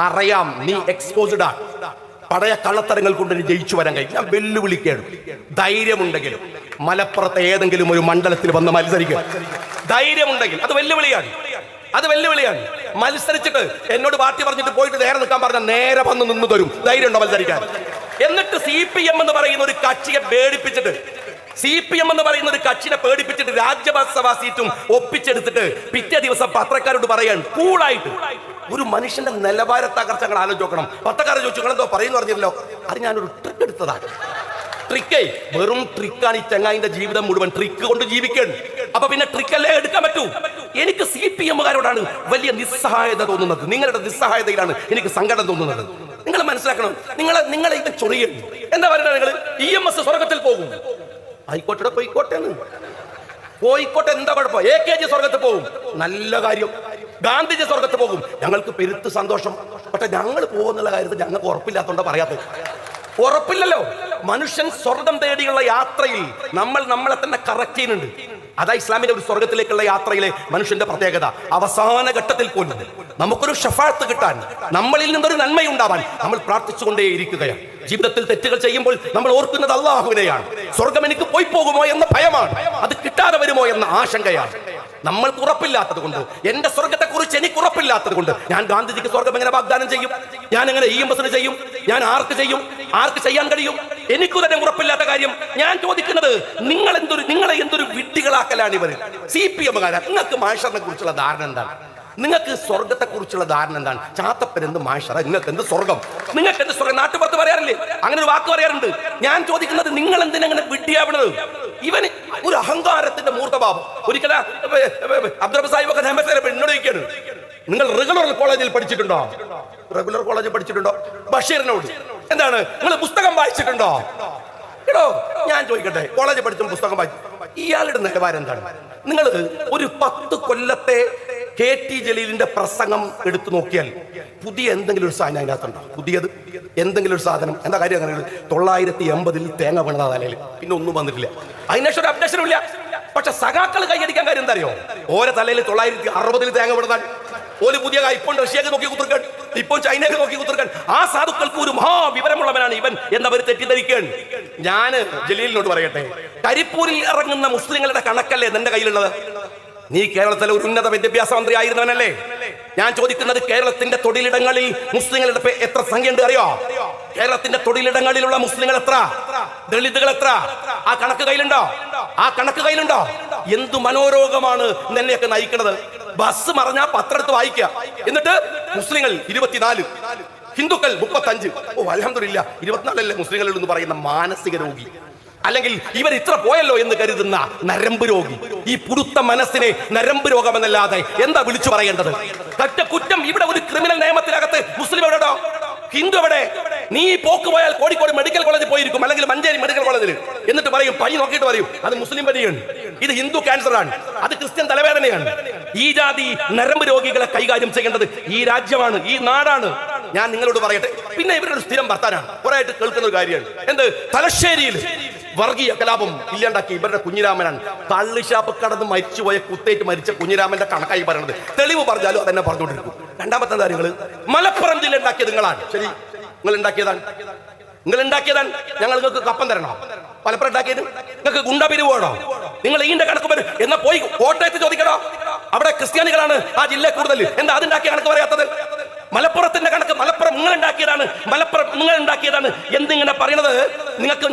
അറിയാം നീ എക്സ്പോസ്ഡ് ആണ്. പഴയ കള്ളത്തരങ്ങൾ കൊണ്ട് നീ ജയിച്ചു വരാൻ കഴിയും. ഞാൻ വെല്ലുവിളിക്കുകയാണ്. ധൈര്യമുണ്ടെങ്കിൽ മലപ്പുറത്തെ ഏതെങ്കിലും ഒരു മണ്ഡലത്തിൽ വന്ന് മത്സരിക്കുക. ധൈര്യമുണ്ടെങ്കിൽ അത് വെല്ലുവിളിയാണ്. മത്സരിച്ചിട്ട് എന്നോട് പാർട്ടി പറഞ്ഞിട്ട് പോയിട്ട് നേരെ നിൽക്കാൻ പറഞ്ഞാൽ നേരെ വന്ന് നിന്ന് തരും. ധൈര്യം ഉണ്ടോ മത്സരിക്കാൻ? എന്നിട്ട് CPM എന്ന് പറയുന്ന ഒരു കക്ഷിയെ പേടിപ്പിച്ചിട്ട് രാജ്യസഭാ സീറ്റും ഒപ്പിച്ചെടുത്തിട്ട് പിറ്റേ ദിവസം പത്രക്കാരോട് പറയാൻ കൂളായിട്ട്. ഒരു മനുഷ്യന്റെ നിലവാര തകർച്ചകൾ ആലോചിക്കണം. പത്രക്കാരെ ചോദിച്ചു എന്തോ പറയുന്നു പറഞ്ഞല്ലോ. അത് ഞാനൊരു ട്രിക്ക് എടുത്തതാണ്. വെറും ട്രിക്കാണ്. ഈ ചങ്ങായിന്റെ ജീവിതം മുഴുവൻ ട്രിക്ക് കൊണ്ട് ജീവിക്കണം. അപ്പൊ പിന്നെ ട്രിക്കല്ലേ എടുക്കാൻ പറ്റൂ. എനിക്ക് CPM-കാരോടാണ് വലിയ നിസ്സഹായത തോന്നുന്നത്. നിങ്ങളുടെ നിസ്സഹായതയിലാണ് എനിക്ക് സങ്കടം തോന്നുന്നത്. നിങ്ങൾ മനസ്സിലാക്കണം. നിങ്ങളെ ഇത് ചൊറിയണം. എന്താ പറയുക? നിങ്ങൾ EMS സ്വർഗത്തിൽ പോകും. ആയിക്കോട്ടെ, പോയിക്കോട്ടെ, എന്താ കുഴപ്പം? AKG സ്വർഗത്തിൽ പോകും, നല്ല കാര്യം. ഗാന്ധിജി സ്വർഗത്ത് പോകും, ഞങ്ങൾക്ക് പെരുത്ത് സന്തോഷം. പക്ഷെ ഞങ്ങൾ പോകുന്നുള്ള കാര്യത്തിൽ ഞങ്ങൾക്ക് ഉറപ്പില്ലാത്തോണ്ടാ പറയാത്തത്. ഉറപ്പില്ലല്ലോ. മനുഷ്യൻ സ്വർഗം തേടിയുള്ള യാത്രയിൽ നമ്മളെ തന്നെ കറക്റ്റ് ചെയ്യുന്നുണ്ട്. അതാ ഇസ്ലാമിന്റെ ഒരു സ്വർഗത്തിലേക്കുള്ള യാത്രയിലെ മനുഷ്യന്റെ പ്രത്യേകത. അവസാന ഘട്ടത്തിൽ പോലും നമുക്കൊരു ഷഫാഅത്ത് കിട്ടാൻ, നമ്മളിൽ നിന്നൊരു നന്മയുണ്ടാവാൻ നമ്മൾ പ്രാർത്ഥിച്ചുകൊണ്ടേ ഇരിക്കുകയാണ്. ജീവിതത്തിൽ തെറ്റുകൾ ചെയ്യുമ്പോൾ നമ്മൾ ഓർക്കുന്നത് അല്ലാഹുവിനെയാണ്. സ്വർഗം എനിക്ക് പോയി പോകുമോ എന്ന ഭയമാണ്, അത് കിട്ടാതെ വരുമോ എന്ന ആശങ്കയാണ്. നമ്മൾക്ക് ഉറപ്പില്ലാത്തത് കൊണ്ട്, എന്റെ സ്വർഗത്തെ കുറിച്ച് എനിക്ക് ഉറപ്പില്ലാത്തത് കൊണ്ട് ഞാൻ ഗാന്ധിജിക്ക് സ്വർഗം എങ്ങനെ വാഗ്ദാനം ചെയ്യും? ഞാൻ എങ്ങനെ EMS ചെയ്യും? ഞാൻ ആർക്ക് ചെയ്യും? ആർക്ക് ചെയ്യാൻ കഴിയും? എനിക്കു തന്നെ ഉറപ്പില്ലാത്ത കാര്യം ഞാൻ ചോദിക്കുന്നത്, നിങ്ങളെ എന്തൊരു വിഡ്ഢികളാക്കലാണ് ഇവർ CPM-കാരാ. നിങ്ങൾക്ക് മാഷറിനെ കുറിച്ചുള്ള ധാരണ എന്താണ്? നിങ്ങൾക്ക് സ്വർഗത്തെ കുറിച്ചുള്ള ധാരണ എന്താണ്? ചാത്തപ്പൻ എന്ത് മാഷറ, നിങ്ങൾക്ക് എന്ത് സ്വർഗം? നിങ്ങൾക്ക് എന്ത് സ്വർഗം? നാട്ടുപുറത്ത് പറയാറില്ലേ അങ്ങനെ ഒരു വാക്ക് പറയാറുണ്ട്. ഞാൻ ചോദിക്കുന്നത്, നിങ്ങൾ എന്തിനങ്ങനെ വിഡ്ഢിയാവണത്? ഇവന് ഒരു അഹങ്കാരത്തിന്റെ മൂർത്തഭാവം. ഒരിക്കലും അബ്ദുൾ സാഹിബ് എന്നോട് ചോദിക്കാണ്, നിങ്ങൾ റെഗുലർ കോളേജിൽ പഠിച്ചിട്ടുണ്ടോ? ബഷീറിനോട് എന്താണ്, നിങ്ങൾ പുസ്തകം വായിച്ചിട്ടുണ്ടോ? എടോ ഞാൻ ചോദിക്കട്ടെ, കോളേജിൽ പഠിച്ച പുസ്തകം വായിച്ചു, ഇയാളുടെ നിലവാരം എന്താണ്? നിങ്ങൾ ഒരു 10 കൊല്ലത്തെ KT ജലീലിന്റെ പ്രസംഗം എടുത്തു നോക്കിയാൽ പുതിയ എന്തെങ്കിലും ഒരു സാധനം അതിനകത്തുണ്ടോ? പുതിയത് എന്തെങ്കിലും ഒരു സാധനം? എന്താ കാര്യം? അങ്ങനെ 980 തേങ്ങ വീണതാ തലയിൽ, പിന്നെ ഒന്നും വന്നിട്ടില്ല. അതിനേഷം ഒരു അപ്ഡേഷനും ഇല്ല. പക്ഷെ സഖാക്കൾ കൈയടിക്കാൻ കാര്യം എന്താ അറിയോ? ഓരോ തലയിൽ 960 തേങ്ങ വീണതാൽ ഒരു പുതിയ ഇപ്പോൾ റഷ്യക്ക് നോക്കി കുത്തിർക്കാൻ, ഇപ്പോൾ ചൈനക്ക് നോക്കി കുത്തിർക്കാൻ. ആ സാധുക്കൾക്ക് ഒരു മഹാവിവരമുള്ളവനാണ് ഇവൻ എന്നവർ തെറ്റിദ്ധരിക്കാൻ. ഞാൻ ജലീലിനോട് പറയട്ടെ, കരിപ്പൂരിൽ ഇറങ്ങുന്ന മുസ്ലിങ്ങളുടെ കണക്കല്ലേ നിന്റെ കയ്യിലുള്ളത്? നീ കേരളത്തിലെ ഒരു ഉന്നത വിദ്യാഭ്യാസ മന്ത്രി ആയിരുന്നവനല്ലേ? ഞാൻ ചോദിക്കുന്നത്, കേരളത്തിന്റെ തൊഴിലിടങ്ങളിൽ മുസ്ലിങ്ങളുടെ എത്ര സംഖ്യയുണ്ട് അറിയോ? കേരളത്തിന്റെ തൊഴിലിടങ്ങളിലുള്ള മുസ്ലിങ്ങൾ എത്ര? ദളിതുകൾ എത്ര? ആ കണക്ക് കയ്യിലുണ്ടോ? എന്തു മനോരോഗമാണ് നിന്നെയൊക്കെ നയിക്കുന്നത്? ബസ് മറിഞ്ഞാ പത്രെടുത്ത് വായിക്കുക, എന്നിട്ട് മുസ്ലിങ്ങൾ 24, ഹിന്ദുക്കൾ 35. ഓ അൽഹംദുലില്ലാ, 24 മുസ്ലിങ്ങൾ എന്ന് പറയുന്ന മാനസിക രോഗി, അല്ലെങ്കിൽ ഇവർ ഇത്ര പോയല്ലോ എന്ന് കരുതുന്ന നരമ്പ് രോഗി. ഈ പുടുത്ത മനസ്സിനെ നരമ്പ് രോഗമെന്നല്ലാതെ എന്താ വിളിച്ചു പറയേണ്ടത്? കുറ്റം ഇവിടെ ഒരു ക്രിമിനൽ നിയമത്തിനകത്ത് മുസ്ലിം എവിടെയോ, ഹിന്ദു എവിടെ? നീ പോക്ക് പോയാൽ കോഴിക്കോട് മെഡിക്കൽ കോളേജിൽ പോയിരിക്കും, അല്ലെങ്കിൽ മഞ്ചേരി മെഡിക്കൽ കോളേജിൽ, എന്നിട്ട് പറയും, പനി നോക്കിയിട്ട് പറയും അത് മുസ്ലിം പനിയാണ്, ഇത് ഹിന്ദു ക്യാൻസർ ആണ്, അത് ക്രിസ്ത്യൻ തലവേദനയാണ്. ഈ ജാതി നരമ്പ് രോഗികളെ കൈകാര്യം ചെയ്യേണ്ടത് ഈ രാജ്യമാണ്, ഈ നാടാണ്. ഞാൻ നിങ്ങളോട് പറയട്ടെ, പിന്നെ ഇവരുടെ സ്ഥിരം വർത്താനാണ്, കുറെ ആയിട്ട് കേൾക്കുന്ന ഒരു കാര്യമാണ്. എന്ത്? തലശ്ശേരിയിൽ വർഗീയ കലാപം ഇല്ലാണ്ടാക്കി ഇവരുടെ കുഞ്ഞിരാമനാണ്. കള്ളിഷാപ്പ് കടന്ന് മരിച്ചുപോയ, കുത്തേറ്റ് മരിച്ച കുഞ്ഞിരാമന്റെ കണക്കായി പറയുന്നത്. തെളിവ് പറഞ്ഞാലും അതെന്നെ പറഞ്ഞുകൊണ്ടിരിക്കും. രണ്ടാമത്തെ കാര്യങ്ങൾ, മലപ്പുറം ജില്ല ഉണ്ടാക്കിയത് നിങ്ങളാണ്. ശരി, നിങ്ങൾ ഉണ്ടാക്കിയതാണ്. ഞങ്ങൾ നിങ്ങൾക്ക് കപ്പം തരണോ? മലപ്പുറം ഉണ്ടാക്കിയത് നിങ്ങൾക്ക് ഗുണ്ട പിരിവാണോ? നിങ്ങൾ ഈന്റെ കണക്ക് വരും എന്നാ പോയി കോട്ടയത്ത് ചോദിക്കണോ? അവിടെ ക്രിസ്ത്യാനികളാണ് ആ ജില്ല കൂടുതൽ. എന്താ അതുണ്ടാക്കിയ കണക്ക് പറയാത്തത്? മലപ്പുറത്തിന്റെ കണക്ക് മലപ്പുറം നിങ്ങൾ ഉണ്ടാക്കിയതാണ് എന്തിങ്ങനെ പറയണത്?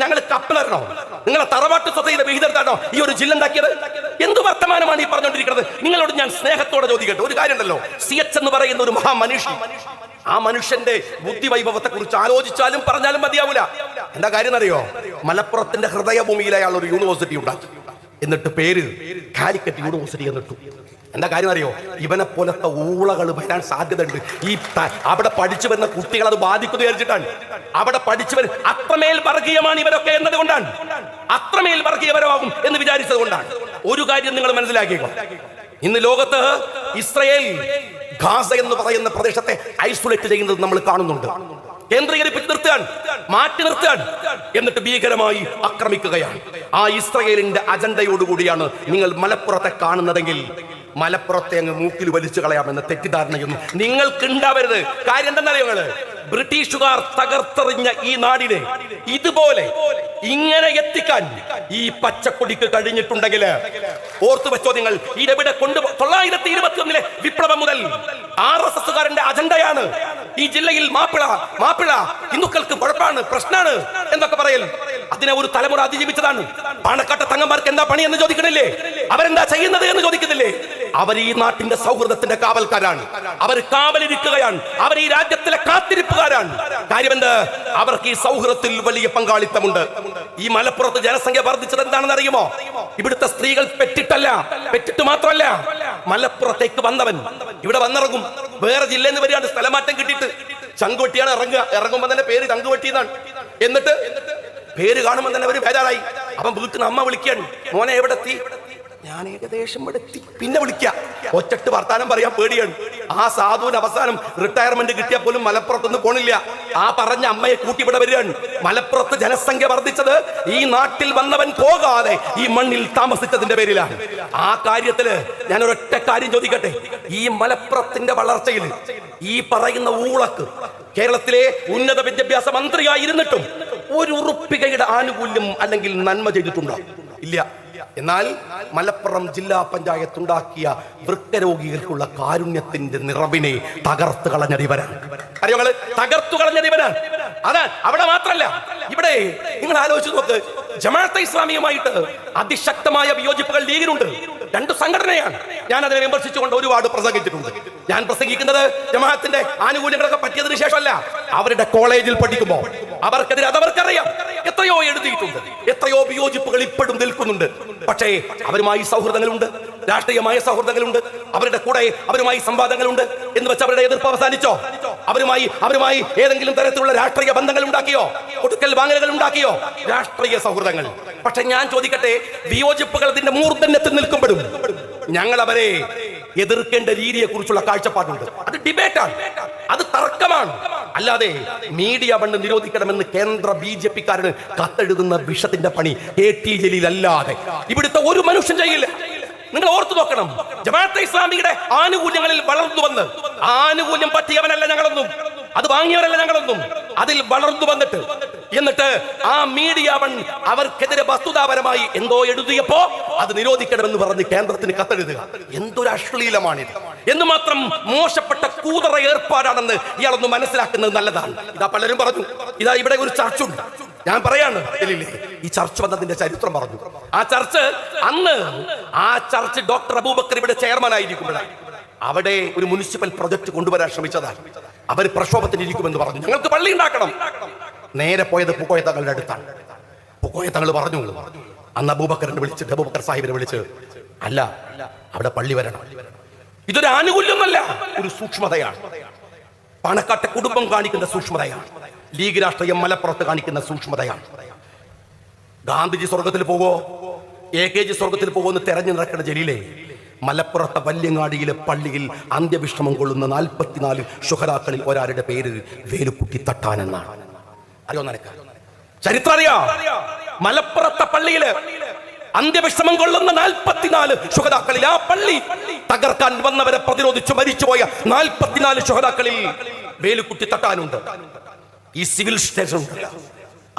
ഞങ്ങൾ കപ്പ് തരണോ? നിങ്ങളെ തറവാട്ട് സ്വതയുടെ വിഹിതത്താണോ ഈ ഒരു ജില്ല ഉണ്ടാക്കിയത്? എന്ത് വർത്തമാനമാണ് ഈ പറഞ്ഞുകൊണ്ടിരിക്കുന്നത്? നിങ്ങളോട് ഞാൻ സ്നേഹത്തോടെ ചോദിക്കട്ടെ, ഒരു കാര്യമുണ്ടല്ലോ, CH എന്ന് പറയുന്ന ഒരു മഹാമനുഷ്യൻ, ആ മനുഷ്യന്റെ ബുദ്ധി വൈഭവത്തെ കുറിച്ച് ആലോചിച്ചാലും പറഞ്ഞാലും മതിയാവൂല. എന്താ കാര്യം അറിയോ? മലപ്പുറത്തിന്റെ ഹൃദയഭൂമിയിൽ അയാൾ ഒരു യൂണിവേഴ്സിറ്റി ഉണ്ടാക്കി, എന്നിട്ട് പേര് കാലിക്കറ്റ് യൂണിവേഴ്സിറ്റി എന്നിട്ടു. എന്താ കാര്യം അറിയോ? ഇവനെ പോലത്തെ ഊളകൾ വരാൻ സാധ്യതയുണ്ട്. ഈ അവിടെ പഠിച്ചു വരുന്ന കുട്ടികൾ അത് ബാധിക്കുന്നു വിചാരിച്ചിട്ടാണ്. അവിടെ പഠിച്ചു വരും, അത്രമേൽ വർഗീയമാണ് ഇവരൊക്കെ എന്നതുകൊണ്ടാണ്, അത്രമേൽ വർഗീയപരമാകും എന്ന് വിചാരിച്ചത് കൊണ്ടാണ്. ഒരു കാര്യം നിങ്ങൾ മനസ്സിലാക്കിക്കോ, ഇന്ന് ലോകത്ത് ഇസ്രയേൽ ഗാസ എന്ന് പറയുന്ന പ്രദേശത്തെ ഐസൊലേറ്റ് ചെയ്യുന്നത് നമ്മൾ കാണുന്നുണ്ട്. കേന്ദ്രീകരിപ്പിച്ച് നിർത്തുകയാണ്, മാറ്റി നിർത്തുകയാണ്, എന്നിട്ട് ഭീകരമായി ആക്രമിക്കുകയാണ്. ആ ഇസ്രയേലിന്റെ അജണ്ടയോടുകൂടിയാണ് നിങ്ങൾ മലപ്പുറത്തെ കാണുന്നതെങ്കിൽ മലപ്പുറത്തെ അങ്ങ് മൂക്കിൽ വലിച്ചു കളയാമെന്ന തെറ്റിദ്ധാരണയൊന്നും നിങ്ങൾക്ക് ഉണ്ടാവരുത്. കാര്യം എന്താണെന്നറിയോ? നിങ്ങള് ബ്രിട്ടീഷുകാർ തകർത്തെറിഞ്ഞ ഈ നാടിനെ ഇതുപോലെ ഇങ്ങനെ എത്തിക്കാൻ ഈ പച്ചക്കൊടിക്ക് കഴിഞ്ഞിട്ടുണ്ടെങ്കിൽ ഓർത്തു വെച്ചോ. നിങ്ങൾ ഇതെവിടെ കൊണ്ട് 921 വിപ്ലവം മുതൽ RSSകാരന്റെ അജണ്ടയാണ് ഈ ജില്ലയിൽ മാപ്പിള ഹിന്ദുക്കൾക്ക് കുഴപ്പമാണ്, പ്രശ്നമാണ് എന്നൊക്കെ പറയൽ. അതിനെ ഒരു തലമുറ അതിജീവിച്ചതാണ്. പാണക്കാട്ടെ തങ്ങന്മാർക്ക് എന്താ പണി എന്ന് ചോദിക്കണില്ലേ? അവരെന്താ ചെയ്യുന്നത് എന്ന് ചോദിക്കുന്നില്ലേ? അവർ ഈ നാട്ടിന്റെ സൗഹൃദത്തിന്റെ കാവൽക്കാരാണ്. അവർ കാവലിരിക്കുകയാണ്. അവർ ഈ രാജ്യത്തിലെ കാത്തിരിപ്പുകാരാണ്. കാര്യമെന്ത്? അവർക്ക് ഈ സൗഹൃദത്തിൽ വലിയ പങ്കാളിത്തമുണ്ട്. ഈ മലപ്പുറത്ത് ജനസംഖ്യ വർദ്ധിച്ചത് എന്താണെന്ന് അറിയുമോ? ഇവിടുത്തെ സ്ത്രീകൾ പെറ്റിട്ട് മാത്രമല്ല, മലപ്പുറത്തേക്ക് വന്നവൻ ഇവിടെ വന്നിറങ്ങും. വേറെ ജില്ലയിൽ നിന്ന് വരികയാണ്, സ്ഥലമാറ്റം കിട്ടിയിട്ട്. ചങ്കുവെട്ടിയാണ് ഇറങ്ങുമ്പോൾ തന്നെ പേര് ചങ്കുവെട്ടി എന്നാണ്. എന്നിട്ട് പേര് കാണുമ്പോൾ തന്നെ അവര് ബേജാറായി. അപ്പം വീട്ടിൽ നിന്ന് അമ്മ വിളിക്കാണ്, മോനെ എവിടെ എത്തി? ഞാൻ ഏകദേശം ഇവിടെ എത്തി. പിന്നെ വിളിക്കാം, ഒറ്റട്ട് വർത്താനം പറയാൻ പേടിയാണ്. ആ സാധുവിന് അവസാനം റിട്ടയർമെന്റ് കിട്ടിയാൽ പോലും മലപ്പുറത്തൊന്നും പോണില്ല. ആ പറഞ്ഞ അമ്മയെ കൂട്ടി ഇവിടെ വരികയാണ്. മലപ്പുറത്ത് ജനസംഖ്യ വർദ്ധിച്ചത് ഈ നാട്ടിൽ വന്നവൻ പോകാതെ ഈ മണ്ണിൽ താമസിച്ചതിന്റെ പേരിലാണ്. ആ കാര്യത്തില് ഞാൻ ഒരൊറ്റ കാര്യം ചോദിക്കട്ടെ. ഈ മലപ്പുറത്തിന്റെ വളർച്ചയിൽ ഈ പറയുന്ന ഊളക്ക് കേരളത്തിലെ ഉന്നത വിദ്യാഭ്യാസ മന്ത്രിയായിരുന്നിട്ടും ഒരു ഉറുപ്പികയുടെ ആനുകൂല്യം അല്ലെങ്കിൽ നന്മ ചെയ്തിട്ടുണ്ടോ? ഇല്ല. എന്നാൽ മലപ്പുറം ജില്ലാ പഞ്ചായത്ത് ഉണ്ടാക്കിയ വൃക്കരോഗികൾക്കുള്ള കാരുണ്യത്തിന്റെ നിറവിനെ തകർത്തു കളഞ്ഞടിവരാണ്. അറിയാങ്ങള് തകർത്തു കളഞ്ഞടിവരാണ്. അത് അവിടെ മാത്രല്ല, ഇവിടെ നിങ്ങൾ ആലോചിച്ച് നോക്ക്. ജമാഅത്തെ ഇസ്ലാമിയുമായിട്ട് അതിശക്തമായ വിയോജിപ്പുകൾ ലീഗിനുണ്ട്. രണ്ട് സംഘടനയാണ്. ഞാൻ അതിനെ വിമർശിച്ചുകൊണ്ട് ഒരുപാട് പ്രസംഗിച്ചിട്ടുണ്ട്. ഞാൻ പ്രസംഗിക്കുന്നത് ജമാഅത്തിന്റെ ആനുകൂല്യങ്ങളൊക്കെ പറ്റിയതിനു ശേഷമല്ല, അവരുടെ കോളേജിൽ പഠിക്കുമ്പോൾ അവർക്കെതിരെ അതവർക്കറിയാം. എത്രയോ എഴുതിയിട്ടുണ്ട്, എത്രയോ വിയോജിപ്പുകൾ ഇപ്പോഴും നിൽക്കുന്നുണ്ട്. പക്ഷേ അവരുമായി സൗഹൃദങ്ങളുണ്ട്, രാഷ്ട്രീയമായ സൗഹൃദങ്ങളുണ്ട്. അവരുടെ കൂടെ അവരുമായി സംവാദങ്ങളുണ്ട് എന്ന് വെച്ച് അവരുടെ എതിർപ്പ് അവസാനിച്ചോ? അവരുമായി ഏതെങ്കിലും തരത്തിലുള്ള രാഷ്ട്രീയ ബന്ധങ്ങൾ ഉണ്ടാക്കിയോ? കൊടുക്കൽ വാങ്ങലുകൾ ഉണ്ടാക്കിയോ? രാഷ്ട്രീയ സൗഹൃദങ്ങൾ. പക്ഷെ ഞാൻ ചോദിക്കട്ടെ, വിയോജിപ്പുകൾ അതിന്റെ മൂർധന്യത്തിൽ നിൽക്കുമ്പോഴും ഞങ്ങൾ അവരെ എതിർക്കേണ്ട രീതിയെ കുറിച്ചുള്ള കാഴ്ചപ്പാടുണ്ട്. അത് ഡിബേറ്റാണ്, അത് തർക്കമാണ്. അല്ലാതെ മീഡിയ ബണ്ട് നിരോധിക്കണമെന്ന് കേന്ദ്ര BJP-കാരന് കത്തെഴുതുന്ന വിഷത്തിന്റെ പണി KT ജലീൽ അല്ലാതെ ഇവിടുത്തെ ഒരു മനുഷ്യൻ ചെയ്യില്ല. നിങ്ങൾ ഓർത്തു നോക്കണം. ജമാഅത്തെ ഇസ്ലാമിയുടെ ആനുകൂല്യങ്ങളിൽ വളർന്നു വന്ന് ആനുകൂല്യം പറ്റിയവനല്ല ഞങ്ങളൊന്നും, അത് വാങ്ങിയവരല്ല ഞങ്ങളൊന്നും. അതിൽ വളർന്നു വന്നിട്ട് എന്നിട്ട് ആ മീഡിയ വൺ അവർക്കെതിരെ വസ്തുതാപരമായി എന്തോ എഴുതിയപ്പോ അത് നിരോധിക്കണമെന്ന് പറഞ്ഞ് കേന്ദ്രത്തിന് കത്തെഴുതുക. എന്തൊരു അശ്ലീലമാണിത്! എന്ന് മാത്രം മോശപ്പെട്ട കൂതറ ഏർപ്പാടാണെന്ന് ഇയാളൊന്ന് മനസ്സിലാക്കുന്നത് നല്ലതാണ്. ഇതാ പലരും പറഞ്ഞു, ഇതാ ഇവിടെ ഒരു ചർച്ചുണ്ട്. ഞാൻ പറയാണ്, ഈ ചർച്ച് വന്നതിന്റെ ചരിത്രം പറഞ്ഞു. ആ ചർച്ച് ഡോക്ടർ അബൂബക്കർ ഇവിടെ ചെയർമാൻ ആയിരിക്കുമ്പോഴാണ് അവിടെ ഒരു മുനിസിപ്പൽ പ്രൊജക്ട് കൊണ്ടുവരാൻ ശ്രമിച്ചതാണ്. അവർ പ്രക്ഷോഭത്തിന് ഇരിക്കുമെന്ന് പറഞ്ഞു. ഞങ്ങൾക്ക് പള്ളി ഉണ്ടാക്കണം. നേരെ പോയത് പൂക്കോയ തങ്ങളുടെ അടുത്താണ്. പൂക്കോയ തങ്ങൾ പറഞ്ഞു, അന്ന് അബൂബക്കറിനെ വിളിച്ചിട്ട് അബൂബക്കർ സാഹിബിനെ വിളിച്ച്, അല്ല അവിടെ പള്ളി വരണം. ഇതൊരു ആനുകൂല്യമല്ല, ഒരു സൂക്ഷ്മതയാണ്. പാണക്കാട്ടെ കുടുംബം കാണിക്കുന്ന സൂക്ഷ്മതയാണ്. ലീഗ് രാഷ്ട്രീയം മലപ്പുറത്ത് കാണിക്കുന്ന സൂക്ഷ്മതയാണ്. ഗാന്ധിജി സ്വർഗത്തിൽ പോവോ, AKG സ്വർഗത്തിൽ പോവോ എന്ന് തെരഞ്ഞു നടക്കുന്ന ജലീലെ, മലപ്പുറത്തെ വല്യങ്ങാടിയിലെ പള്ളിയിൽ അന്ത്യവിശ്രമം കൊള്ളുന്ന 44 ശുഹദാക്കളിൽ ഒരാളുടെ പേര് വേലുക്കുട്ടി തട്ടാൻ എന്നാണ്. അറിയോ നിനക്ക്? ചരിത്രം അറിയാ? മലപ്പുറത്തെ പള്ളിയില് അന്ത്യവിശ്രമം കൊള്ളുന്ന 44 ശുഹദാക്കളിൽ ആ പള്ളി തകർക്കാൻ വന്നവരെ പ്രതിരോധിച്ചു മരിച്ചുപോയ 44 ശുഹദാക്കളിൽ വേലുക്കുട്ടി തട്ടാനുണ്ട്. ഈ സിവിൽ സ്റ്റേഷൻ,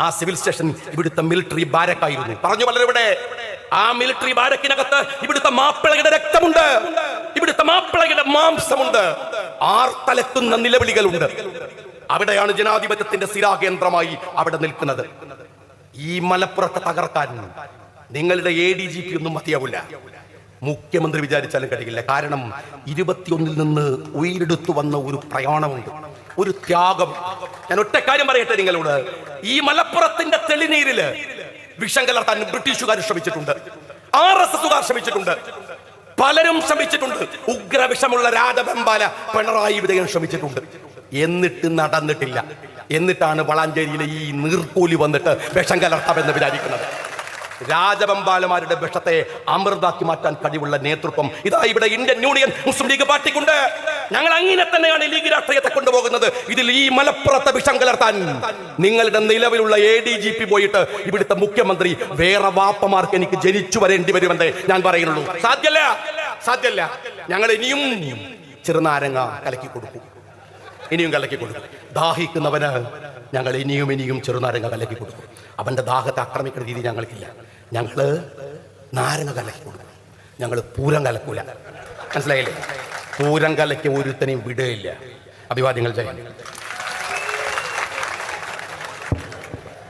ആ സിവിൽ സ്റ്റേഷൻ ഇവിടുത്തെ മിലിറ്ററി ബാരക്കായിരുന്നു. പറഞ്ഞു പലരിവിടെ, ആ മിലിറ്ററി ബാരക്കിനകത്ത് ഇവിടുത്തെ മാപ്പിളയുടെ രക്തമുണ്ട്, ഇവിടുത്തെ മാപ്പിളയുടെ മാംസമുണ്ട്, ആർത്തലക്കുന്ന നിലവിളികളുണ്ട്. അവിടെയാണ് ജനാധിപത്യത്തിന്റെ സ്ഥിരാകേന്ദ്രമായി അവിടെ നിൽക്കുന്നത്. ഈ മലപ്പുറത്തെ തകർക്കാൻ നിങ്ങളുടെ ADGP ഒന്നും മതിയാവില്ല, മുഖ്യമന്ത്രി വിചാരിച്ചാലും കഴിയില്ല. കാരണം 21 നിന്ന് ഉയരെടുത്തു വന്ന ഒരു പ്രയാണമുണ്ട്, ഒരു ത്യാഗം. ഞാൻ ഒറ്റ കാര്യം പറയട്ടെ നിങ്ങളോട്, ഈ മലപ്പുറത്തിന്റെ തെളിനീരില് വിഷം കലർത്താൻ ബ്രിട്ടീഷുകാർ ശ്രമിച്ചിട്ടുണ്ട്, RSSകാർ ശ്രമിച്ചിട്ടുണ്ട്, പലരും ശ്രമിച്ചിട്ടുണ്ട്. ഉഗ്രവിഷമുള്ള രാജവെമ്പാല പിണറായി വിജയൻ ശ്രമിച്ചിട്ടുണ്ട്. എന്നിട്ട് നടന്നിട്ടില്ല. എന്നിട്ടാണ് വളാഞ്ചേരിയിലെ ഈ നീർക്കോലി വന്നിട്ട് വിഷം കലർത്താമെന്ന് വിചാരിക്കുന്നത്. രാജവെമ്പാലമാരുടെ വിഷത്തെ അമൃതാക്കി മാറ്റാൻ കഴിവുള്ള നേതൃത്വം ഇതാ ഇവിടെ ഇന്ത്യൻ യൂണിയൻ മുസ്ലിം ലീഗ് പാർട്ടിക്കുണ്ട്. ഞങ്ങൾ അങ്ങനെ തന്നെയാണ് ലീഗ് രാഷ്ട്രീയത്തെ കൊണ്ടുപോകുന്നത്. ഇതിൽ ഈ മലപ്പുറത്തെ വിഷം കലർത്താൻ നിങ്ങളുടെ നിലവിലുള്ള ADGP പോയിട്ട് ഇവിടുത്തെ മുഖ്യമന്ത്രി വേറെ വാപ്പമാർക്ക് എനിക്ക് ജനിച്ചു വരേണ്ടി വരുമെന്നേ ഞാൻ പറയുന്നുള്ളൂ. സാധ്യല്ല. സാധ്യല്ല. ഞങ്ങൾ ഇനിയും ചെറുനാരങ്ങ കലക്കി കൊടുക്കും, ഇനിയും കലക്കി കൊടുക്കും. ദാഹിക്കുന്നവന് ഞങ്ങൾ ഇനിയും ചെറുനാരങ്ങ കലക്കി കൊടുക്കും. അവന്റെ ദാഹത്തെ ആക്രമിക്കുന്ന രീതി ഞങ്ങൾക്കില്ല. ഞങ്ങള് നാരങ്ങ കലക്കി കൊടുക്കും. ഞങ്ങൾ പൂരം കലക്കൂല. മനസ്സിലായില്ലേ? പൂരം കലക്കി ഒരുത്തനെയും വിടുകയില്ല. അഭിവാദ്യങ്ങൾ ചെയ്യാൻ.